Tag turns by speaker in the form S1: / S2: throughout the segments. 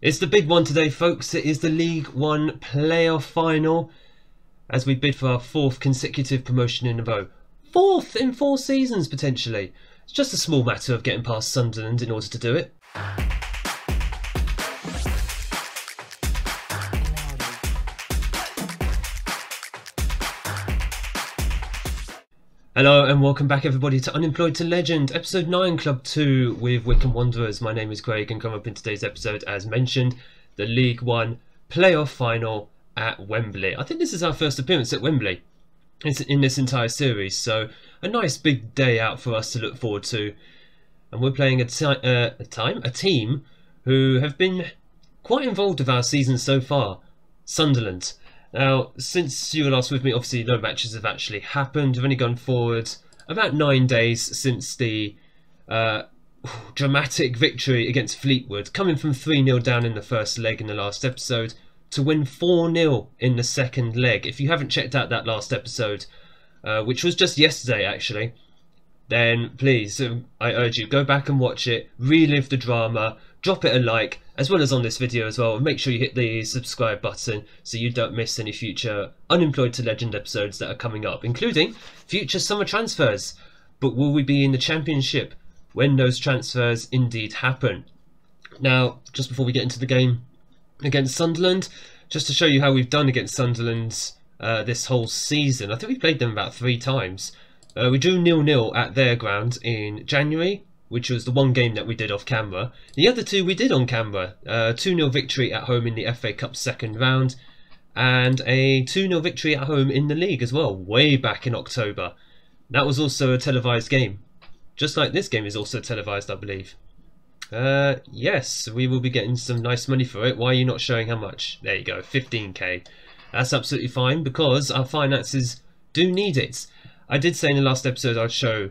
S1: It's the big one today, folks. It is the League One playoff final as we bid for our 4th consecutive promotion in a row. 4th in 4 seasons, potentially. It's just a small matter of getting past Sunderland in order to do it. Hello and welcome back everybody to Unemployed to Legend, episode 9, Club 2 with Wycombe Wanderers. My name is Craig and come up in today's episode, as mentioned, the League One playoff final at Wembley. I think this is our first appearance at Wembley in this entire series, so a nice big day out for us to look forward to. And we're playing a team who have been quite involved with our season so far, Sunderland. Now, since you were last with me, obviously no matches have actually happened. We've only gone forward about 9 days since the dramatic victory against Fleetwood, coming from 3-0 down in the first leg in the last episode to win 4-0 in the second leg. If you haven't checked out that last episode, which was just yesterday actually, then please, I urge you, go back and watch it, relive the drama, drop it a like, as well as on this video as well, and make sure you hit the subscribe button so you don't miss any future Unemployed to Legend episodes that are coming up, including future summer transfers. But will we be in the Championship when those transfers indeed happen? Now, just before we get into the game against Sunderland, just to show you how we've done against Sunderland this whole season. I think we played them about 3 times. We drew 0-0 at their ground in January, which was the one game that we did off camera. The other 2 we did on camera. 2-0 victory at home in the FA Cup second round, and a 2-0 victory at home in the league as well, way back in October. That was also a televised game, just like this game is also televised, I believe. Yes, we will be getting some nice money for it. Why are you not showing how much? There you go, 15k. That's absolutely fine because our finances do need it. I did say in the last episode I'd show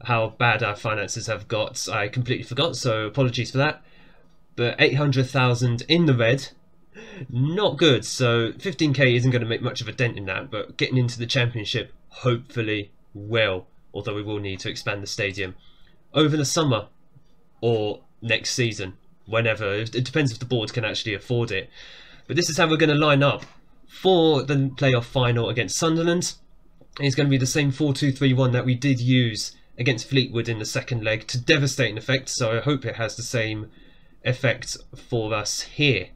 S1: how bad our finances have got. I completely forgot, so apologies for that. But 800,000 in the red, not good. So 15k isn't going to make much of a dent in that, but getting into the Championship hopefully will, although we will need to expand the stadium over the summer or next season, whenever. It depends if the board can actually afford it. But this is how we're going to line up for the playoff final against Sunderland. It's going to be the same 4-2-3-1 that we did use against Fleetwood in the second leg to devastating effect, so I hope it has the same effect for us here.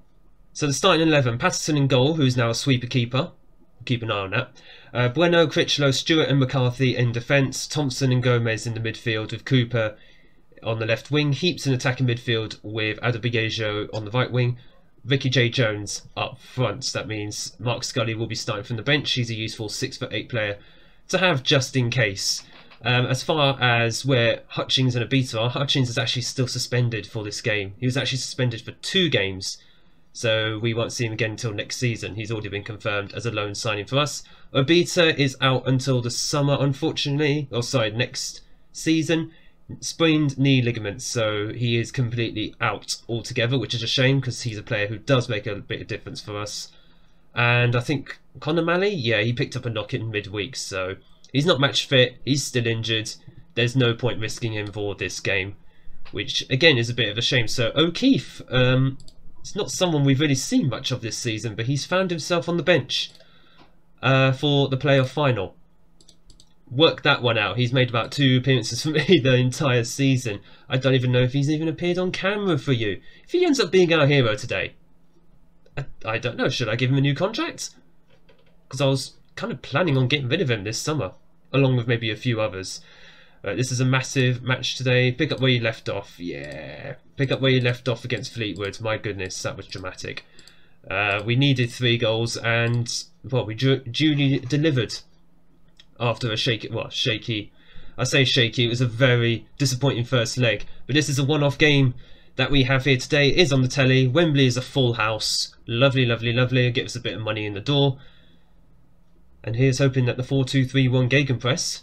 S1: So the starting 11, Patterson in goal, who is now a sweeper keeper. Keep an eye on that. Bueno, Critchlow, Stewart and McCarthy in defence. Thompson and Gomez in the midfield with Cooper on the left wing. Heaps in attacking midfield with Adebayo on the right wing. Ricky J. Jones up front. That means Mark Scully will be starting from the bench. He's a useful 6'8" player to have just in case. As far as where Hutchings and Abita are, Hutchings is actually still suspended for this game. He was actually suspended for 2 games, so we won't see him again until next season. He's already been confirmed as a loan signing for us. Abita is out until the summer, unfortunately. Or sorry, next season. Sprained knee ligaments, so he is completely out altogether, which is a shame because he's a player who does make a bit of difference for us. And I think Conor Malley, yeah, he picked up a knock in midweek, so he's not match fit, he's still injured. There's no point risking him for this game, which again is a bit of a shame. So O'Keefe, it's not someone we've really seen much of this season, but he's found himself on the bench for the playoff final. Work that one out. He's made about 2 appearances for me the entire season. I don't even know if he's even appeared on camera for you. If he ends up being our hero today, I don't know. Should I give him a new contract? Because I was kind of planning on getting rid of him this summer, along with maybe a few others. This is a massive match today. Pick up where you left off. Yeah, pick up where you left off against Fleetwood. My goodness, that was dramatic. We needed 3 goals, and well, we duly delivered after a shaky. I say shaky. It was a very disappointing first leg, but this is a one-off game that we have here today. It is on the telly. Wembley is a full house. Lovely, lovely, lovely. It gives us a bit of money in the door. And here's hoping that the 4-2-3-1 Gegenpress,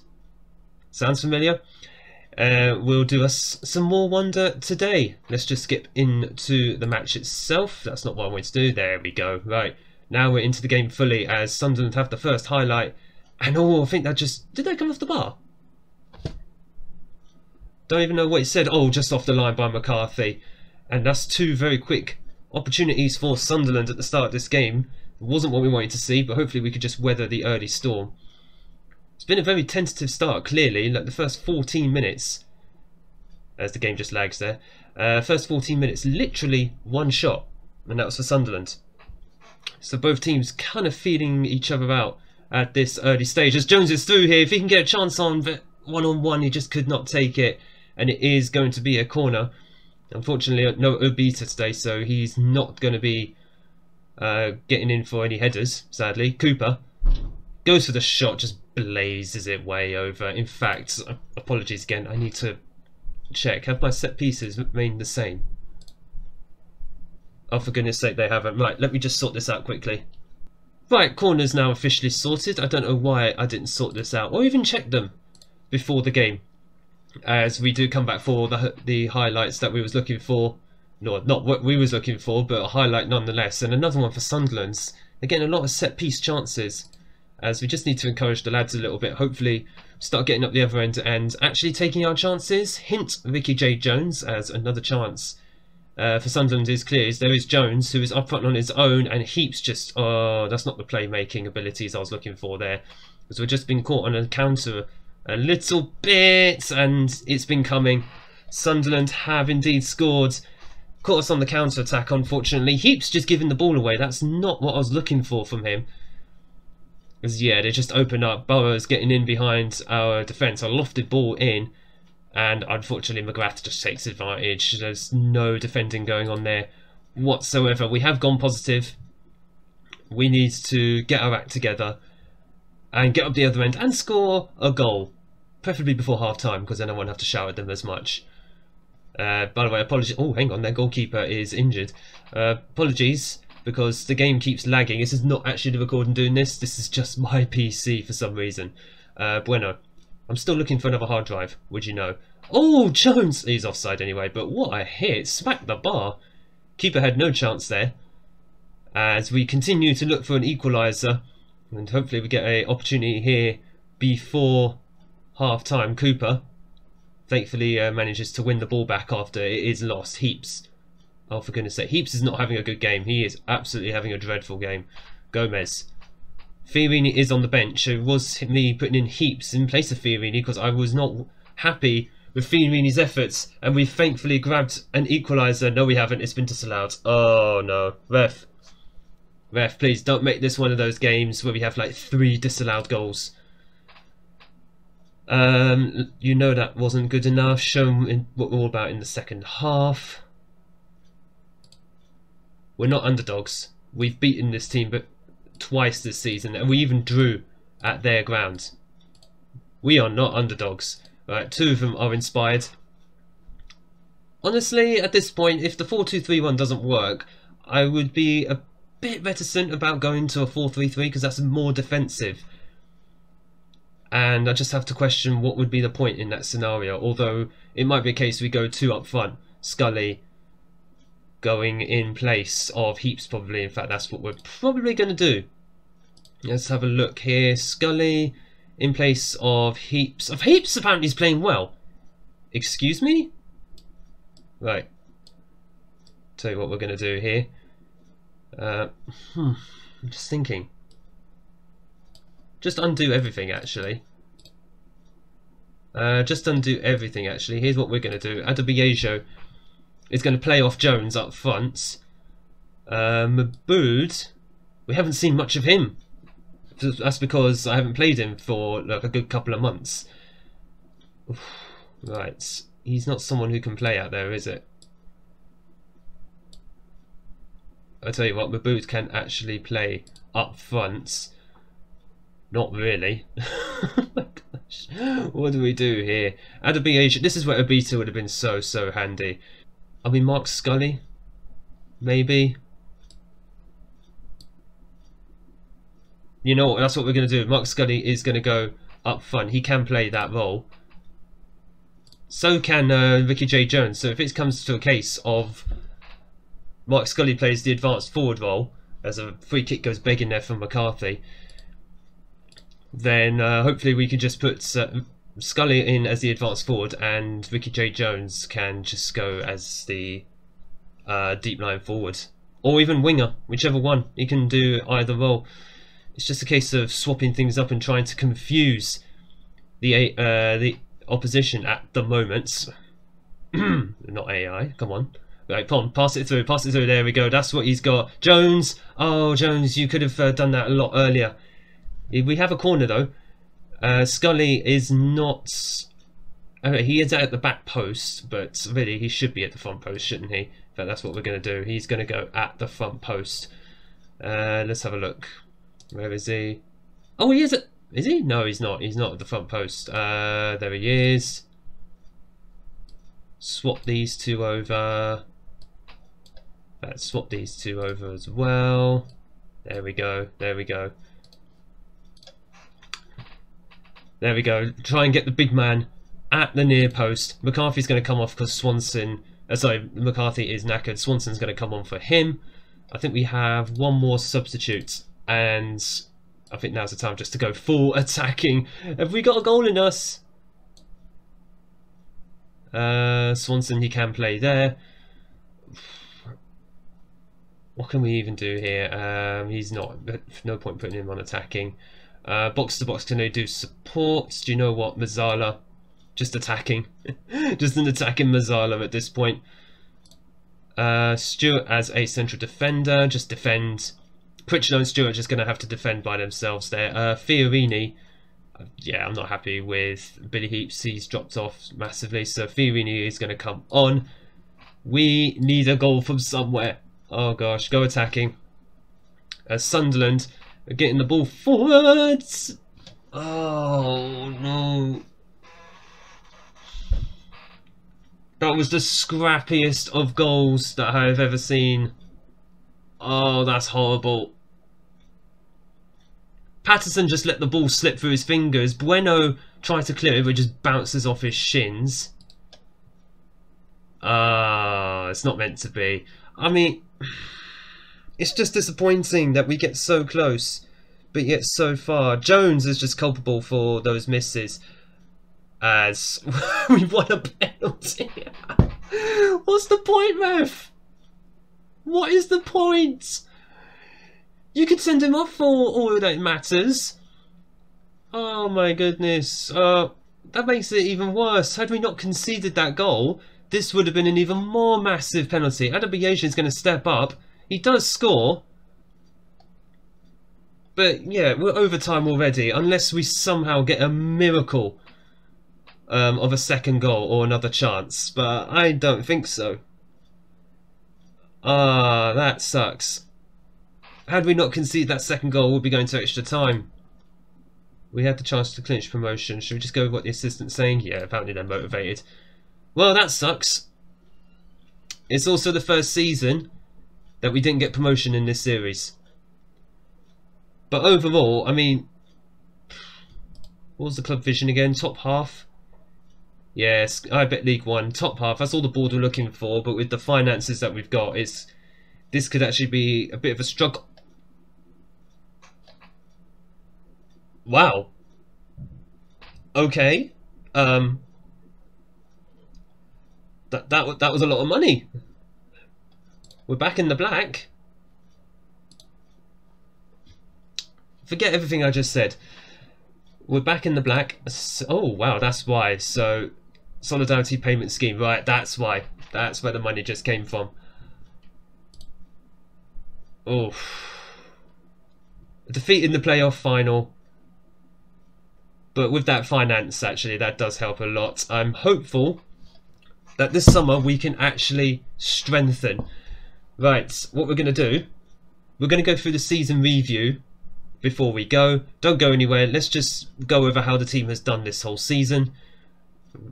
S1: sounds familiar, will do us some more wonder today. Let's just skip into the match itself. That's not what I wanted to do. There we go. Right, now we're into the game fully as Sunderland have the first highlight. And oh, I think that just... Did that come off the bar? Don't even know what it said. Oh, just off the line by McCarthy. And that's 2 very quick opportunities for Sunderland at the start of this game. It wasn't what we wanted to see, but hopefully we could just weather the early storm. It's been a very tentative start, clearly. Like the first 14 minutes, as the game just lags there, first 14 minutes, literally one shot, and that was for Sunderland. So both teams kind of feeling each other out at this early stage. As Jones is through here, if he can get a chance on one-on-one, he just could not take it, and it is going to be a corner. Unfortunately, no Obita today, so he's not going to be getting in for any headers, sadly. Cooper goes for the shot, just blazes it way over. In fact, apologies again, I need to check. Have my set pieces remained the same? Oh, for goodness sake, they haven't. Right, let me just sort this out quickly. Right, corners now officially sorted. I don't know why I didn't sort this out, or even check them before the game, as we do come back for the highlights that we was looking for. No, not what we was looking for, but a highlight nonetheless. And another one for Sunderland's. Again, a lot of set-piece chances, as we just need to encourage the lads a little bit. Hopefully start getting up the other end and actually taking our chances. Hint Ricky J. Jones as another chance for Sunderland is clear. There is Jones, who is up front on his own, and Heaps just... Oh, that's not the playmaking abilities I was looking for there. Because we've just been caught on a counter a little bit, and it's been coming. Sunderland have indeed scored. Caught us on the counter attack, unfortunately. Heaps just giving the ball away. That's not what I was looking for from him. Because, yeah, they just open up. Burrows getting in behind our defence. A lofted ball in. And unfortunately, McGrath just takes advantage. There's no defending going on there whatsoever. We have gone positive. We need to get our act together and get up the other end and score a goal. Preferably before half-time, because then I won't have to shout at them as much. By the way, apologies. Oh, hang on, their goalkeeper is injured. Apologies, because the game keeps lagging. This is not actually the recording doing this. This is just my PC for some reason. Bueno. I'm still looking for another hard drive, would you know. Oh, Jones! He's offside anyway, but what a hit. Smacked the bar. Keeper had no chance there. As we continue to look for an equaliser. And hopefully we get an opportunity here before half-time. Cooper thankfully manages to win the ball back after it is lost. Heaps. Oh, for goodness sake. Heaps is not having a good game. He is absolutely having a dreadful game. Gomez. Fiorini is on the bench. It was me putting in Heaps in place of Fiorini because I was not happy with Fiorini's efforts, and we've thankfully grabbed an equaliser. No, we haven't. It's been disallowed. Oh no. Ref, please don't make this one of those games where we have like 3 disallowed goals. You know that wasn't good enough. Show them what we're all about in the second half. We're not underdogs. We've beaten this team, but twice this season, and we even drew at their ground. We are not underdogs. Right, 2 of them are inspired. Honestly, at this point, if the 4-2-3-1 doesn't work, I would be a bit reticent about going to a 4-3-3 because that's more defensive. And I just have to question what would be the point in that scenario. Although it might be a case we go 2 up front. Scully going in place of Heaps probably. In fact, that's what we're probably going to do. Let's have a look here. Scully in place of Heaps. Heaps apparently is playing well. Excuse me? Right. Tell you what we're going to do here. I'm just thinking. Just undo everything actually. Just undo everything actually. Here's what we're going to do. Adebayo is going to play off Jones up front. Maboud, we haven't seen much of him. That's because I haven't played him for like a good couple of months. Oof, right, he's not someone who can play out there, is it? I tell you what, Maboud can actually play up front. Not really. Oh my gosh. What do we do here? Adebayo, this is where Obita would have been so handy. I mean, Mark Scully, maybe. You know, that's what we're going to do. Mark Scully is going to go up front. He can play that role. So can Ricky J. Jones. So if it comes to a case of Mark Scully plays the advanced forward role, as a free kick goes begging there from McCarthy, then hopefully we can just put Scully in as the advanced forward, and Ricky J. Jones can just go as the deep line forward. or even winger, whichever one. He can do either role. It's just a case of swapping things up and trying to confuse the opposition at the moment. Not AI, come on. Right, come on, pass it through, there we go, that's what he's got. Jones, oh Jones, you could have done that a lot earlier. We have a corner though. Scully is not... he is at the back post, but really he should be at the front post, shouldn't he? In fact, that's what we're going to do. He's going to go at the front post. Let's have a look. Where is he? Oh, he is at... Is he? No, he's not. He's not at the front post. There he is. Swap these two over. Let's swap these two over as well. There we go. There we go. There we go. Try and get the big man at the near post. McCarthy's going to come off because Swanson... sorry, McCarthy is knackered. Swanson's going to come on for him. I think we have one more substitute. And I think now's the time just to go full attacking. Have we got a goal in us? Swanson, he can play there. What can we even do here? He's not... No point putting him on attacking. Box to box, can they do support? Do you know what? Mazzala. Just attacking. Just an attacking Mazzala at this point. Stewart as a central defender. Just defend. Critchlow and Stewart are just going to have to defend by themselves there. Fiorini. Yeah, I'm not happy with Billy Heaps. He's dropped off massively. So Fiorini is going to come on. We need a goal from somewhere. Oh gosh, go attacking. Sunderland are getting the ball forwards. Oh no. That was the scrappiest of goals that I have ever seen. Oh, that's horrible. Patterson just let the ball slip through his fingers. Bueno tried to clear it, but it just bounces off his shins. It's not meant to be. I mean, it's just disappointing that we get so close, but yet so far. Jones is just culpable for those misses, as we won a penalty. What's the point, ref? What is the point? You could send him off for all that matters. Oh my goodness. That makes it even worse. Had we not conceded that goal, this would have been an even more massive penalty. Adebayoshi is going to step up. He does score. But yeah, we're overtime already. Unless we somehow get a miracle of a second goal or another chance. But I don't think so. That sucks. Had we not conceded that second goal, we'd be going to extra time. We had the chance to clinch promotion. Should we just go with what the assistant's saying? Yeah, apparently they're motivated. Well, that sucks. It's also the first season that we didn't get promotion in this series. But overall, I mean... What was the club vision again? Top half? Yes, I bet League One. Top half. That's all the board were looking for. But with the finances that we've got, this could actually be a bit of a struggle. Wow. Okay. That was a lot of money. We're back in the black. Forget everything I just said. We're back in the black. Oh wow, that's why. So solidarity payment scheme, right? That's why. That's where the money just came from. Oh, defeat in the playoff final. But with that finance, actually, that does help a lot. I'm hopeful that this summer we can actually strengthen. Right, what we're going to do, we're going to go through the season review before we go. Don't go anywhere. Let's just go over how the team has done this whole season.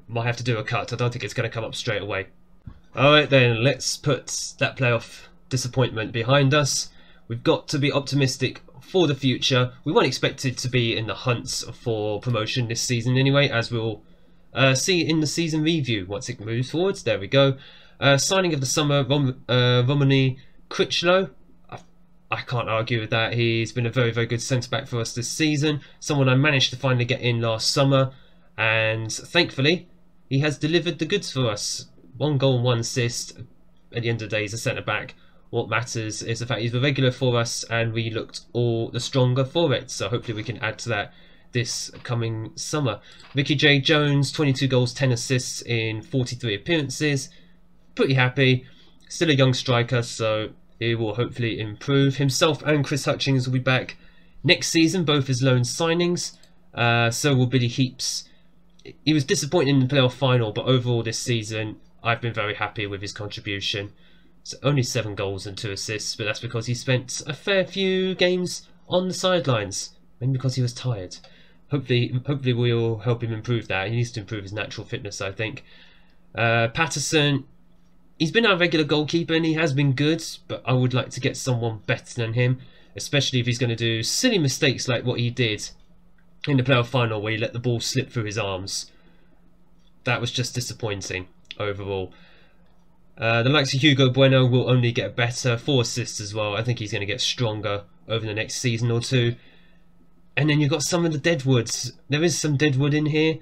S1: Might have to do a cut. I don't think it's going to come up straight away. Alright then, let's put that playoff disappointment behind us. We've got to be optimistic for the future. We weren't expected to be in the hunts for promotion this season anyway, as we'll see in the season review once it moves forwards. There we go. Signing of the summer, Romany Critchlow. I can't argue with that. He's been a very, very good centre-back for us this season. Someone I managed to finally get in last summer, and thankfully he has delivered the goods for us. 1 goal and 1 assist. At the end of the day, he's a centre-back. What matters is the fact he's a regular for us, and we looked all the stronger for it. So hopefully we can add to that this coming summer. Ricky J. Jones, 22 goals, 10 assists in 43 appearances. Pretty happy. Still a young striker, so he will hopefully improve. Himself and Chris Hutchings will be back next season, both as loan signings. So will Billy Heaps. He was disappointed in the playoff final, but overall this season, I've been very happy with his contribution. So only 7 goals and 2 assists, but that's because he spent a fair few games on the sidelines, maybe because he was tired. Hopefully we'll help him improve that. He needs to improve his natural fitness, I think. Patterson, he's been our regular goalkeeper and he has been good, but I would like to get someone better than him, especially if he's going to do silly mistakes like what he did in the playoff final where he let the ball slip through his arms. That was just disappointing overall. The likes of Hugo Bueno will only get better. 4 assists as well. I think he's going to get stronger over the next season or two. And then you've got some of the deadwoods. There is some deadwood in here.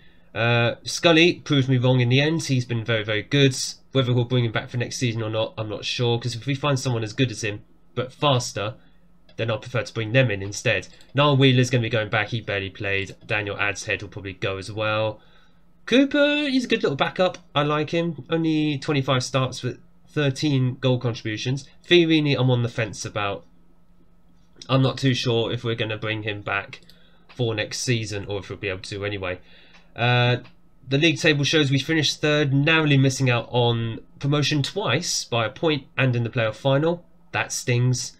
S1: Scully proved me wrong in the end. He's been very, very good. Whether we'll bring him back for next season or not, I'm not sure. Because if we find someone as good as him, but faster, then I'll prefer to bring them in instead. Niall Wheeler's going to be going back. He barely played. Daniel Adshead will probably go as well. Cooper, he's a good little backup. I like him. Only 25 starts with 13 goal contributions. Fiorini, I'm on the fence about. I'm not too sure if we're going to bring him back for next season or if we'll be able to anyway. The league table shows we finished 3rd, narrowly missing out on promotion twice by a point and in the playoff final. That stings.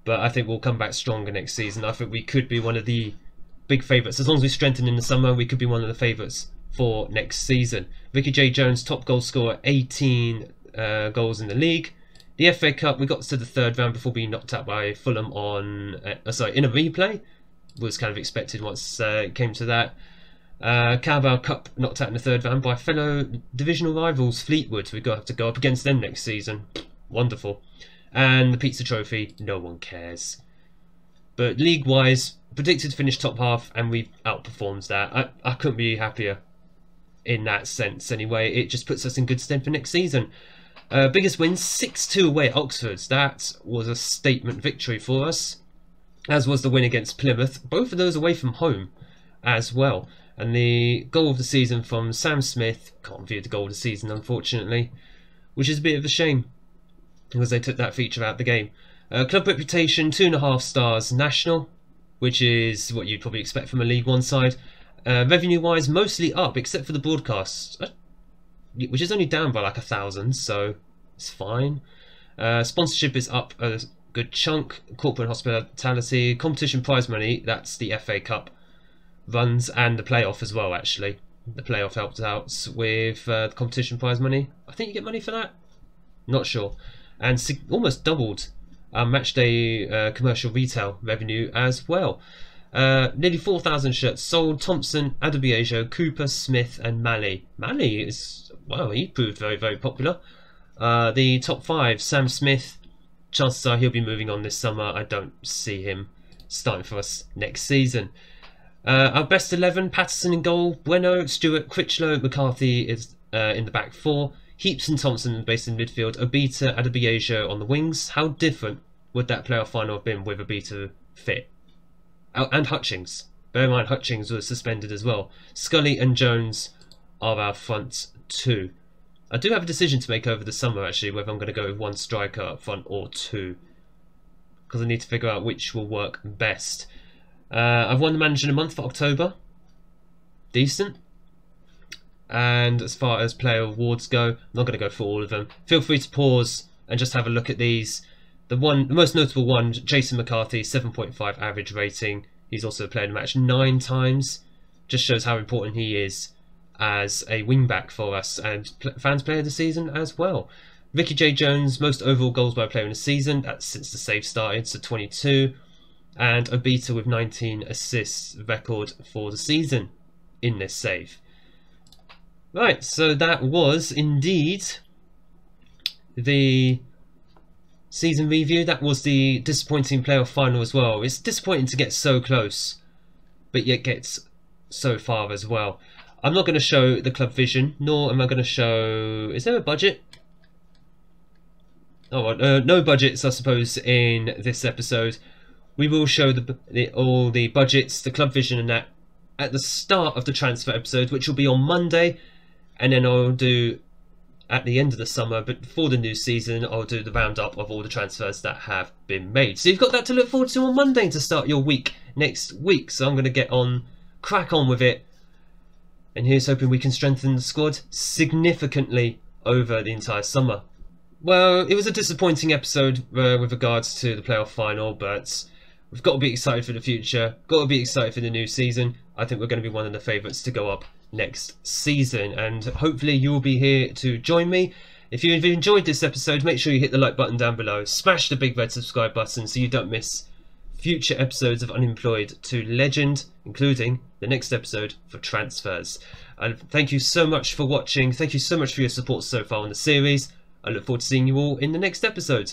S1: But I think we'll come back stronger next season. I think we could be one of the big favourites. As long as we strengthen in the summer, we could be one of the favourites for next season. Ricky J. Jones, top goal scorer, 18 goals in the league. The FA Cup, we got to the 3rd round before being knocked out by Fulham on, in a replay. Was kind of expected once it came to that. Carabao Cup knocked out in the 3rd round by fellow divisional rivals Fleetwood. We've got to have to go up against them next season. Wonderful. And the Pizza Trophy, no one cares. But league-wise, predicted to finish top half, and we've outperformed that. I couldn't be happier in that sense anyway. It just puts us in good stead for next season. Biggest win, 6-2 away at Oxford. That was a statement victory for us, as was the win against Plymouth. Both of those away from home as well. And the goal of the season from Sam Smith, can't view the goal of the season unfortunately, which is a bit of a shame because they took that feature out of the game. Club reputation, 2.5 stars. National, which is what you'd probably expect from a League One side. Revenue wise, mostly up except for the broadcasts, which is only down by like 1,000, so it's fine. Sponsorship is up a good chunk. Corporate hospitality, competition prize money, that's the FA Cup runs and the playoff as well actually. The playoff helped out with the competition prize money. I think you get money for that, not sure. And almost doubled our matchday commercial retail revenue as well. Nearly 4,000 shirts sold. Thompson, Adebayo, Cooper, Smith and Malley. Malley is, well, he proved very, very popular. The top 5, Sam Smith, chances are he'll be moving on this summer. I don't see him starting for us next season. Our best 11, Patterson in goal, Bueno, Stewart, Critchlow, McCarthy is in the back 4. Heaps and Thompson based in midfield. Obita, Adebayo on the wings. How different would that playoff final have been with Obita fit? Oh, and Hutchings. Bear in mind Hutchings was suspended as well. Scully and Jones are our front 2. I do have a decision to make over the summer actually, whether I'm going to go with 1 striker up front or 2. Because I need to figure out which will work best. I've won the manager of the month for October. Decent. And as far as player awards go, I'm not going to go for all of them. Feel free to pause and just have a look at these. The most notable one, Jason McCarthy, 7.5 average rating. He's also played a match 9 times. Just shows how important he is as a wingback for us, and fans player of the season as well. Ricky J. Jones, most overall goals by a player in a season. That's since the save started, so 22. And Obita with 19 assists, record for the season in this save. Right, so that was indeed the season review. That was the disappointing playoff final as well. It's disappointing to get so close, but yet gets so far as well. I'm not going to show the club vision, nor am I going to show... Is there a budget? No budgets, I suppose, in this episode. We will show all the budgets, the club vision and that at the start of the transfer episode, which will be on Monday, and then I'll do at the end of the summer, but before the new season, I'll do the roundup of all the transfers that have been made. So you've got that to look forward to on Monday to start your week next week. So I'm going to crack on with it, and here's hoping we can strengthen the squad significantly over the entire summer. Well, it was a disappointing episode with regards to the playoff final, but we've got to be excited for the future, got to be excited for the new season. I think we're going to be one of the favourites to go up next season, and hopefully you will be here to join me. If you've enjoyed this episode, make sure you hit the like button down below, smash the big red subscribe button so you don't miss future episodes of Unemployed to Legend, including the next episode for transfers. And thank you so much for watching, thank you so much for your support so far on the series. I look forward to seeing you all in the next episode.